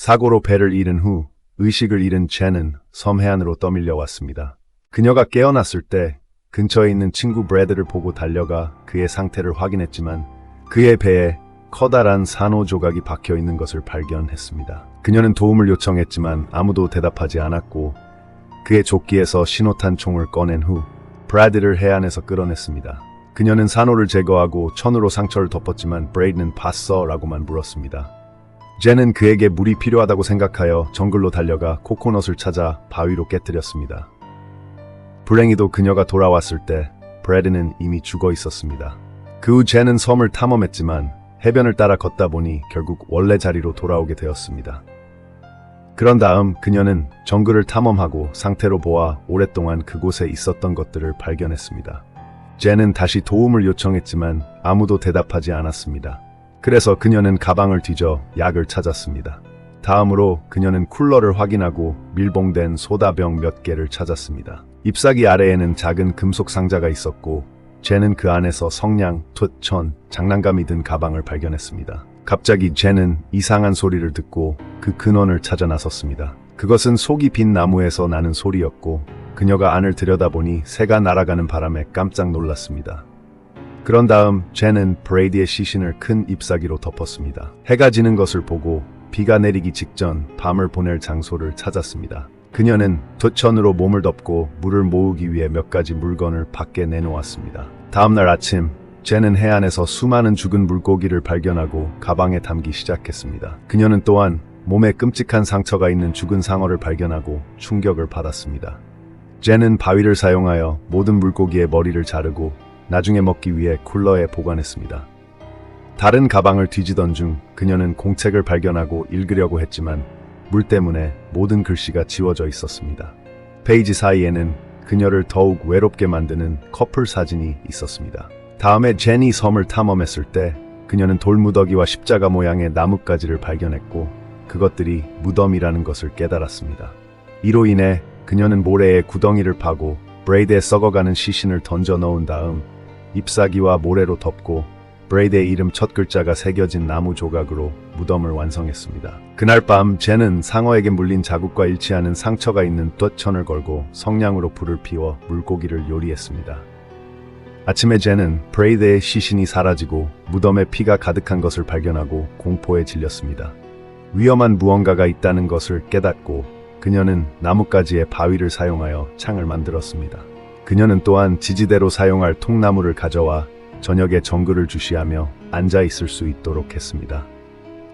사고로 배를 잃은 후 의식을 잃은 젠은 섬 해안으로 떠밀려 왔습니다. 그녀가 깨어났을 때 근처에 있는 친구 브래드를 보고 달려가 그의 상태를 확인했지만 그의 배에 커다란 산호 조각이 박혀 있는 것을 발견했습니다. 그녀는 도움을 요청했지만 아무도 대답하지 않았고 그의 조끼에서 신호탄 총을 꺼낸 후 브래드를 해안에서 끌어냈습니다. 그녀는 산호를 제거하고 천으로 상처를 덮었지만 브레이드는 봤어? 라고만 물었습니다. 젠은 그에게 물이 필요하다고 생각하여 정글로 달려가 코코넛을 찾아 바위로 깨뜨렸습니다. 불행히도 그녀가 돌아왔을 때 브래드는 이미 죽어 있었습니다. 그 후 젠은 섬을 탐험했지만 해변을 따라 걷다 보니 결국 원래 자리로 돌아오게 되었습니다. 그런 다음 그녀는 정글을 탐험하고 상태로 보아 오랫동안 그곳에 있었던 것들을 발견했습니다. 젠은 다시 도움을 요청했지만 아무도 대답하지 않았습니다. 그래서 그녀는 가방을 뒤져 약을 찾았습니다. 다음으로 그녀는 쿨러를 확인하고 밀봉된 소다병 몇 개를 찾았습니다. 잎사귀 아래에는 작은 금속 상자가 있었고 젠은 그 안에서 성냥, 톳, 천, 장난감이 든 가방을 발견했습니다. 갑자기 젠은 이상한 소리를 듣고 그 근원을 찾아 나섰습니다. 그것은 속이 빈 나무에서 나는 소리였고 그녀가 안을 들여다보니 새가 날아가는 바람에 깜짝 놀랐습니다. 그런 다음 젠은 브레이드의 시신을 큰 잎사귀로 덮었습니다. 해가 지는 것을 보고 비가 내리기 직전 밤을 보낼 장소를 찾았습니다. 그녀는 돛천으로 몸을 덮고 물을 모으기 위해 몇 가지 물건을 밖에 내놓았습니다. 다음날 아침 젠은 해안에서 수많은 죽은 물고기를 발견하고 가방에 담기 시작했습니다. 그녀는 또한 몸에 끔찍한 상처가 있는 죽은 상어를 발견하고 충격을 받았습니다. 젠은 바위를 사용하여 모든 물고기의 머리를 자르고 나중에 먹기 위해 쿨러에 보관했습니다. 다른 가방을 뒤지던 중 그녀는 공책을 발견하고 읽으려고 했지만 물 때문에 모든 글씨가 지워져 있었습니다. 페이지 사이에는 그녀를 더욱 외롭게 만드는 커플 사진이 있었습니다. 다음에 젠이 섬을 탐험했을 때 그녀는 돌무더기와 십자가 모양의 나뭇가지를 발견했고 그것들이 무덤이라는 것을 깨달았습니다. 이로 인해 그녀는 모래에 구덩이를 파고 브레이드에 썩어가는 시신을 던져 넣은 다음 잎사귀와 모래로 덮고 브레이드의 이름 첫 글자가 새겨진 나무 조각으로 무덤을 완성했습니다. 그날 밤 젠은 상어에게 물린 자국과 일치하는 상처가 있는 돛천을 걸고 성냥으로 불을 피워 물고기를 요리했습니다. 아침에 젠은 브레이드의 시신이 사라지고 무덤에 피가 가득한 것을 발견하고 공포에 질렸습니다. 위험한 무언가가 있다는 것을 깨닫고 그녀는 나뭇가지의 바위를 사용하여 창을 만들었습니다. 그녀는 또한 지지대로 사용할 통나무를 가져와 저녁에 정글을 주시하며 앉아 있을 수 있도록 했습니다.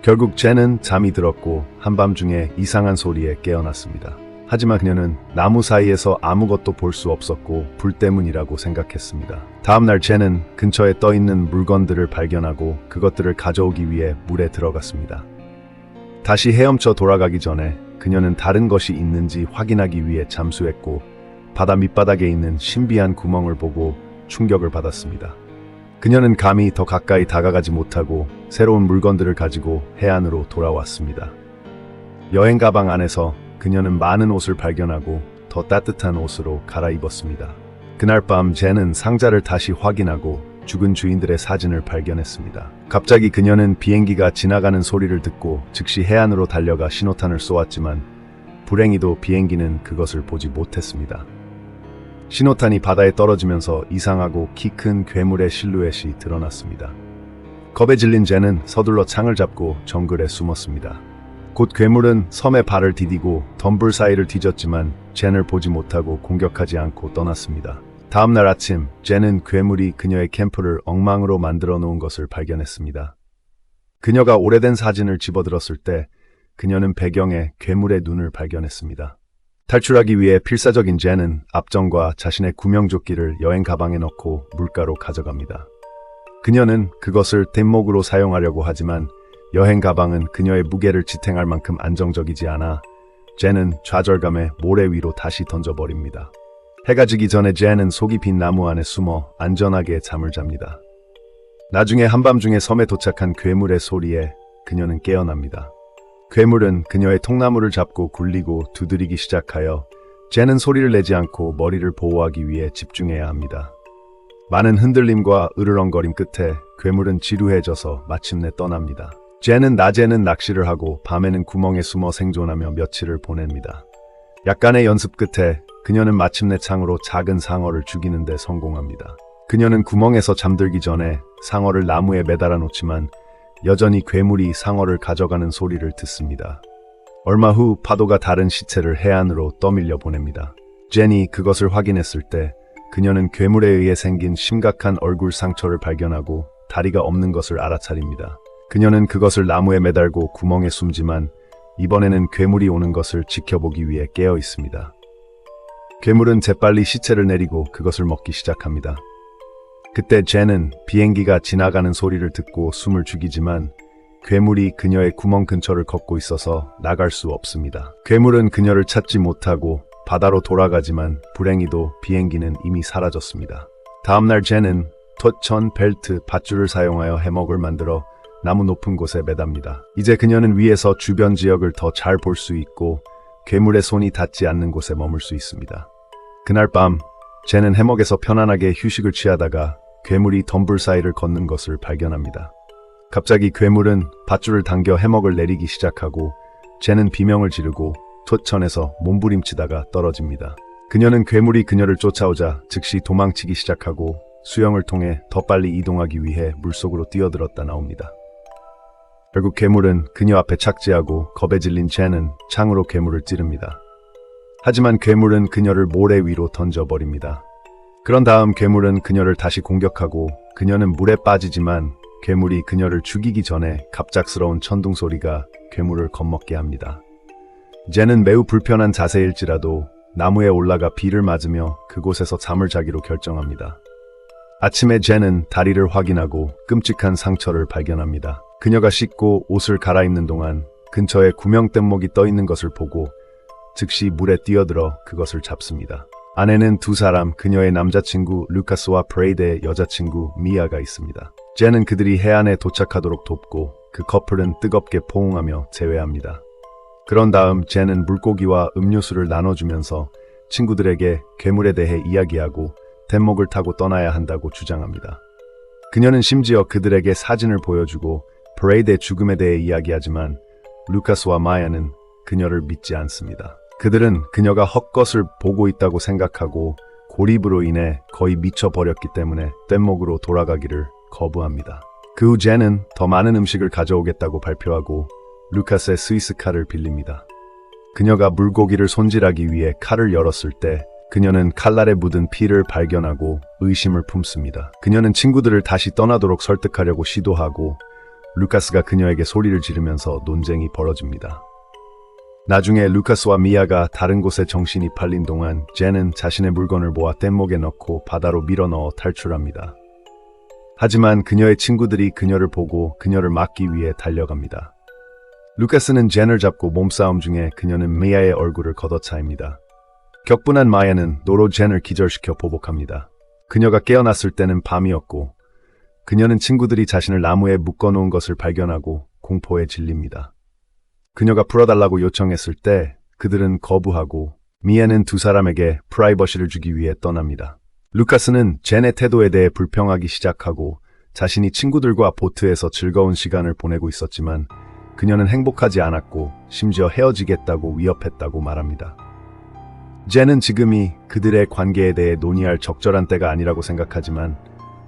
결국 젠은 잠이 들었고 한밤중에 이상한 소리에 깨어났습니다. 하지만 그녀는 나무 사이에서 아무것도 볼 수 없었고 불 때문이라고 생각했습니다. 다음날 젠은 근처에 떠있는 물건들을 발견하고 그것들을 가져오기 위해 물에 들어갔습니다. 다시 헤엄쳐 돌아가기 전에 그녀는 다른 것이 있는지 확인하기 위해 잠수했고 바다 밑바닥에 있는 신비한 구멍을 보고 충격을 받았습니다. 그녀는 감히 더 가까이 다가가지 못하고 새로운 물건들을 가지고 해안으로 돌아왔습니다. 여행 가방 안에서 그녀는 많은 옷을 발견하고 더 따뜻한 옷으로 갈아입었습니다. 그날 밤 젠은 상자를 다시 확인하고 죽은 주인들의 사진을 발견했습니다. 갑자기 그녀는 비행기가 지나가는 소리를 듣고 즉시 해안으로 달려가 신호탄을 쏘았지만 불행히도 비행기는 그것을 보지 못했습니다. 신호탄이 바다에 떨어지면서 이상하고 키 큰 괴물의 실루엣이 드러났습니다. 겁에 질린 젠은 서둘러 창을 잡고 정글에 숨었습니다. 곧 괴물은 섬에 발을 디디고 덤불 사이를 뒤졌지만 젠을 보지 못하고 공격하지 않고 떠났습니다. 다음날 아침 젠은 괴물이 그녀의 캠프를 엉망으로 만들어 놓은 것을 발견했습니다. 그녀가 오래된 사진을 집어들었을 때 그녀는 배경에 괴물의 눈을 발견했습니다. 탈출하기 위해 필사적인 젠은 앞정과 자신의 구명조끼를 여행 가방에 넣고 물가로 가져갑니다. 그녀는 그것을 뗏목으로 사용하려고 하지만 여행 가방은 그녀의 무게를 지탱할 만큼 안정적이지 않아 젠은 좌절감에 모래 위로 다시 던져버립니다. 해가 지기 전에 젠은 속이 빈 나무 안에 숨어 안전하게 잠을 잡니다. 나중에 한밤중에 섬에 도착한 괴물의 소리에 그녀는 깨어납니다. 괴물은 그녀의 통나무를 잡고 굴리고 두드리기 시작하여 젠은 소리를 내지 않고 머리를 보호하기 위해 집중해야 합니다. 많은 흔들림과 으르렁거림 끝에 괴물은 지루해져서 마침내 떠납니다. 젠은 낮에는 낚시를 하고 밤에는 구멍에 숨어 생존하며 며칠을 보냅니다. 약간의 연습 끝에 그녀는 마침내 창으로 작은 상어를 죽이는 데 성공합니다. 그녀는 구멍에서 잠들기 전에 상어를 나무에 매달아 놓지만 여전히 괴물이 상어를 가져가는 소리를 듣습니다. 얼마 후 파도가 다른 시체를 해안으로 떠밀려 보냅니다. 젠이 그것을 확인했을 때 그녀는 괴물에 의해 생긴 심각한 얼굴 상처를 발견하고 다리가 없는 것을 알아차립니다. 그녀는 그것을 나무에 매달고 구멍에 숨지만 이번에는 괴물이 오는 것을 지켜보기 위해 깨어 있습니다. 괴물은 재빨리 시체를 내리고 그것을 먹기 시작합니다. 그때 젠은 비행기가 지나가는 소리를 듣고 숨을 죽이지만 괴물이 그녀의 구멍 근처를 걷고 있어서 나갈 수 없습니다. 괴물은 그녀를 찾지 못하고 바다로 돌아가지만 불행히도 비행기는 이미 사라졌습니다. 다음날 젠은 톳천, 벨트, 밧줄을 사용하여 해먹을 만들어 나무 높은 곳에 매답니다. 이제 그녀는 위에서 주변 지역을 더 잘 볼 수 있고 괴물의 손이 닿지 않는 곳에 머물 수 있습니다. 그날 밤 젠은 해먹에서 편안하게 휴식을 취하다가 괴물이 덤불 사이를 걷는 것을 발견합니다. 갑자기 괴물은 밧줄을 당겨 해먹을 내리기 시작하고 젠은 비명을 지르고 톳천에서 몸부림치다가 떨어집니다. 그녀는 괴물이 그녀를 쫓아오자 즉시 도망치기 시작하고 수영을 통해 더 빨리 이동하기 위해 물속으로 뛰어들었다 나옵니다. 결국 괴물은 그녀 앞에 착지하고 겁에 질린 젠은 창으로 괴물을 찌릅니다. 하지만 괴물은 그녀를 모래 위로 던져버립니다. 그런 다음 괴물은 그녀를 다시 공격하고 그녀는 물에 빠지지만 괴물이 그녀를 죽이기 전에 갑작스러운 천둥 소리가 괴물을 겁먹게 합니다. 젠은 매우 불편한 자세일지라도 나무에 올라가 비를 맞으며 그곳에서 잠을 자기로 결정합니다. 아침에 젠은 다리를 확인하고 끔찍한 상처를 발견합니다. 그녀가 씻고 옷을 갈아입는 동안 근처에 구명 뗏목이 떠 있는 것을 보고 즉시 물에 뛰어들어 그것을 잡습니다. 안에는 두 사람, 그녀의 남자친구 루카스와 브레이드의 여자친구 미아가 있습니다. 젠은 그들이 해안에 도착하도록 돕고 그 커플은 뜨겁게 포옹하며 제외합니다. 그런 다음 젠은 물고기와 음료수를 나눠주면서 친구들에게 괴물에 대해 이야기하고 뗏목을 타고 떠나야 한다고 주장합니다. 그녀는 심지어 그들에게 사진을 보여주고 브레이드의 죽음에 대해 이야기하지만 루카스와 마야는 그녀를 믿지 않습니다. 그들은 그녀가 헛것을 보고 있다고 생각하고 고립으로 인해 거의 미쳐버렸기 때문에 뗏목으로 돌아가기를 거부합니다. 그 후 젠은 더 많은 음식을 가져오겠다고 발표하고 루카스의 스위스 칼을 빌립니다. 그녀가 물고기를 손질하기 위해 칼을 열었을 때 그녀는 칼날에 묻은 피를 발견하고 의심을 품습니다. 그녀는 친구들을 다시 떠나도록 설득하려고 시도하고 루카스가 그녀에게 소리를 지르면서 논쟁이 벌어집니다. 나중에 루카스와 미아가 다른 곳에 정신이 팔린 동안 젠은 자신의 물건을 모아 뗏목에 넣고 바다로 밀어넣어 탈출합니다. 하지만 그녀의 친구들이 그녀를 보고 그녀를 막기 위해 달려갑니다. 루카스는 젠을 잡고 몸싸움 중에 그녀는 미아의 얼굴을 걷어차입니다. 격분한 마야는 노로 젠을 기절시켜 보복합니다. 그녀가 깨어났을 때는 밤이었고 그녀는 친구들이 자신을 나무에 묶어놓은 것을 발견하고 공포에 질립니다. 그녀가 풀어달라고 요청했을 때 그들은 거부하고 미아는 두 사람에게 프라이버시를 주기 위해 떠납니다. 루카스는 젠의 태도에 대해 불평하기 시작하고 자신이 친구들과 보트에서 즐거운 시간을 보내고 있었지만 그녀는 행복하지 않았고 심지어 헤어지겠다고 위협했다고 말합니다. 젠은 지금이 그들의 관계에 대해 논의할 적절한 때가 아니라고 생각하지만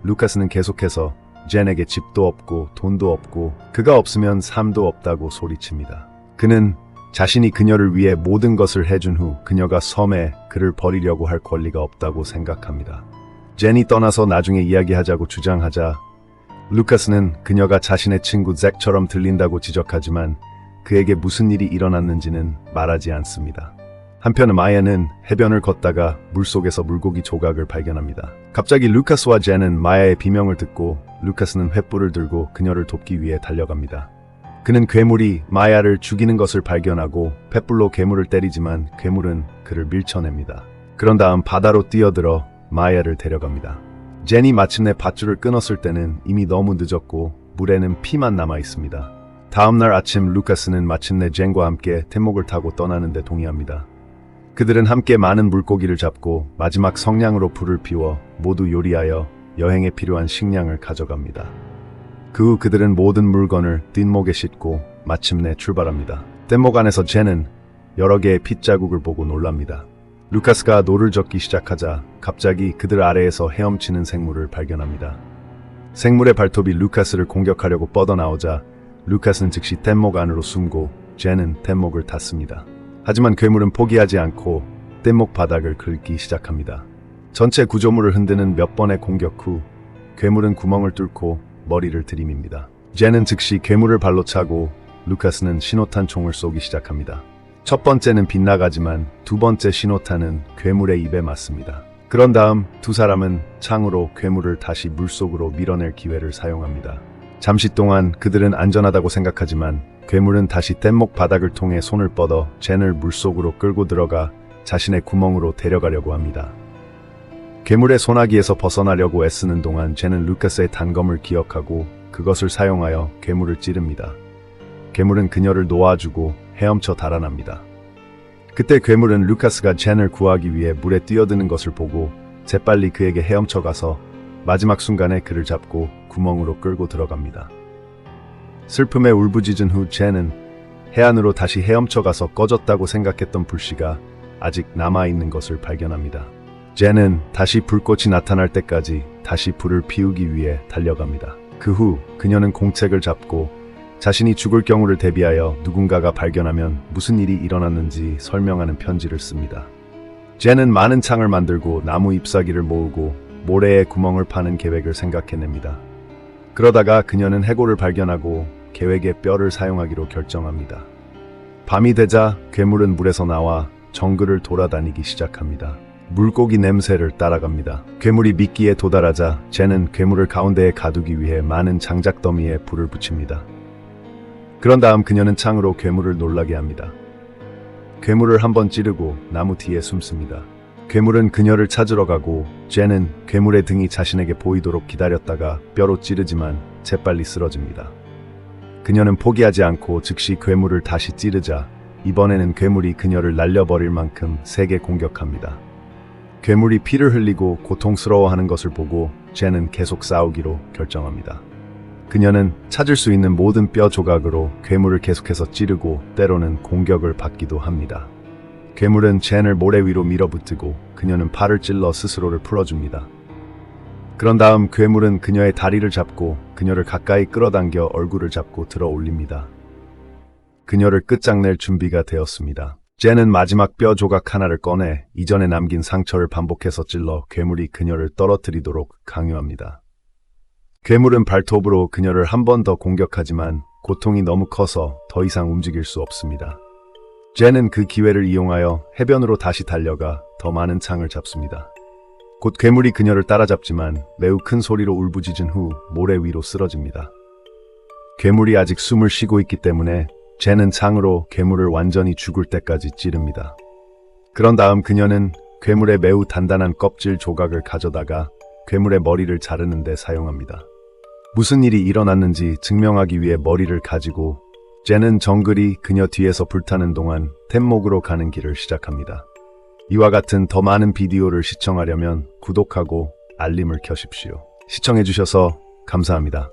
루카스는 계속해서 젠에게 집도 없고 돈도 없고 그가 없으면 삶도 없다고 소리칩니다. 그는 자신이 그녀를 위해 모든 것을 해준 후 그녀가 섬에 그를 버리려고 할 권리가 없다고 생각합니다. 젠이 떠나서 나중에 이야기하자고 주장하자 루카스는 그녀가 자신의 친구 잭처럼 들린다고 지적하지만 그에게 무슨 일이 일어났는지는 말하지 않습니다. 한편 마야는 해변을 걷다가 물속에서 물고기 조각을 발견합니다. 갑자기 루카스와 젠은 마야의 비명을 듣고 루카스는 횃불을 들고 그녀를 돕기 위해 달려갑니다. 그는 괴물이 마야를 죽이는 것을 발견하고 횃불로 괴물을 때리지만 괴물은 그를 밀쳐냅니다. 그런 다음 바다로 뛰어들어 마야를 데려갑니다. 젠이 마침내 밧줄을 끊었을 때는 이미 너무 늦었고 물에는 피만 남아 있습니다. 다음날 아침 루카스는 마침내 젠과 함께 뗏목을 타고 떠나는데 동의합니다. 그들은 함께 많은 물고기를 잡고 마지막 성냥으로 불을 피워 모두 요리하여 여행에 필요한 식량을 가져갑니다. 그 후 그들은 모든 물건을 뒷목에 싣고 마침내 출발합니다. 뗏목 안에서 젠은 여러 개의 핏자국을 보고 놀랍니다. 루카스가 노를 젓기 시작하자 갑자기 그들 아래에서 헤엄치는 생물을 발견합니다. 생물의 발톱이 루카스를 공격하려고 뻗어나오자 루카스는 즉시 뗏목 안으로 숨고 젠은 뗏목을 탔습니다. 하지만 괴물은 포기하지 않고 뗏목 바닥을 긁기 시작합니다. 전체 구조물을 흔드는 몇 번의 공격 후 괴물은 구멍을 뚫고 머리를 들이밉니다. 젠은 즉시 괴물을 발로 차고 루카스는 신호탄 총을 쏘기 시작합니다. 첫 번째는 빗나가지만 두 번째 신호탄은 괴물의 입에 맞습니다. 그런 다음 두 사람은 창으로 괴물을 다시 물속으로 밀어낼 기회를 사용합니다. 잠시 동안 그들은 안전하다고 생각하지만 괴물은 다시 뗏목 바닥을 통해 손을 뻗어 젠을 물속으로 끌고 들어가 자신의 구멍으로 데려가려고 합니다. 괴물의 소나기에서 벗어나려고 애쓰는 동안 젠은 루카스의 단검을 기억하고 그것을 사용하여 괴물을 찌릅니다. 괴물은 그녀를 놓아주고 헤엄쳐 달아납니다. 그때 괴물은 루카스가 젠을 구하기 위해 물에 뛰어드는 것을 보고 재빨리 그에게 헤엄쳐 가서 마지막 순간에 그를 잡고 구멍으로 끌고 들어갑니다. 슬픔에 울부짖은 후 젠은 해안으로 다시 헤엄쳐 가서 꺼졌다고 생각했던 불씨가 아직 남아있는 것을 발견합니다. 젠은 다시 불꽃이 나타날 때까지 다시 불을 피우기 위해 달려갑니다. 그 후 그녀는 공책을 잡고 자신이 죽을 경우를 대비하여 누군가가 발견하면 무슨 일이 일어났는지 설명하는 편지를 씁니다. 젠은 많은 창을 만들고 나무 잎사귀를 모으고 모래에 구멍을 파는 계획을 생각해냅니다. 그러다가 그녀는 해골을 발견하고 계획의 뼈를 사용하기로 결정합니다. 밤이 되자 괴물은 물에서 나와 정글을 돌아다니기 시작합니다. 물고기 냄새를 따라갑니다. 괴물이 미끼에 도달하자 젠은 괴물을 가운데에 가두기 위해 많은 장작 더미에 불을 붙입니다. 그런 다음 그녀는 창으로 괴물을 놀라게 합니다. 괴물을 한번 찌르고 나무 뒤에 숨습니다. 괴물은 그녀를 찾으러 가고 젠은 괴물의 등이 자신에게 보이도록 기다렸다가 뼈로 찌르지만 재빨리 쓰러집니다. 그녀는 포기하지 않고 즉시 괴물을 다시 찌르자 이번에는 괴물이 그녀를 날려버릴 만큼 세게 공격합니다. 괴물이 피를 흘리고 고통스러워하는 것을 보고 젠은 계속 싸우기로 결정합니다. 그녀는 찾을 수 있는 모든 뼈 조각으로 괴물을 계속해서 찌르고 때로는 공격을 받기도 합니다. 괴물은 젠을 모래 위로 밀어붙이고 그녀는 팔을 찔러 스스로를 풀어줍니다. 그런 다음 괴물은 그녀의 다리를 잡고 그녀를 가까이 끌어당겨 얼굴을 잡고 들어 올립니다. 그녀를 끝장낼 준비가 되었습니다. 젠은 마지막 뼈 조각 하나를 꺼내 이전에 남긴 상처를 반복해서 찔러 괴물이 그녀를 떨어뜨리도록 강요합니다. 괴물은 발톱으로 그녀를 한 번 더 공격하지만 고통이 너무 커서 더 이상 움직일 수 없습니다. 젠은 그 기회를 이용하여 해변으로 다시 달려가 더 많은 창을 잡습니다. 곧 괴물이 그녀를 따라잡지만 매우 큰 소리로 울부짖은 후 모래 위로 쓰러집니다. 괴물이 아직 숨을 쉬고 있기 때문에 젠은 창으로 괴물을 완전히 죽을 때까지 찌릅니다. 그런 다음 그녀는 괴물의 매우 단단한 껍질 조각을 가져다가 괴물의 머리를 자르는 데 사용합니다. 무슨 일이 일어났는지 증명하기 위해 머리를 가지고 젠은 정글이 그녀 뒤에서 불타는 동안 뗏목으로 가는 길을 시작합니다. 이와 같은 더 많은 비디오를 시청하려면 구독하고 알림을 켜십시오. 시청해주셔서 감사합니다.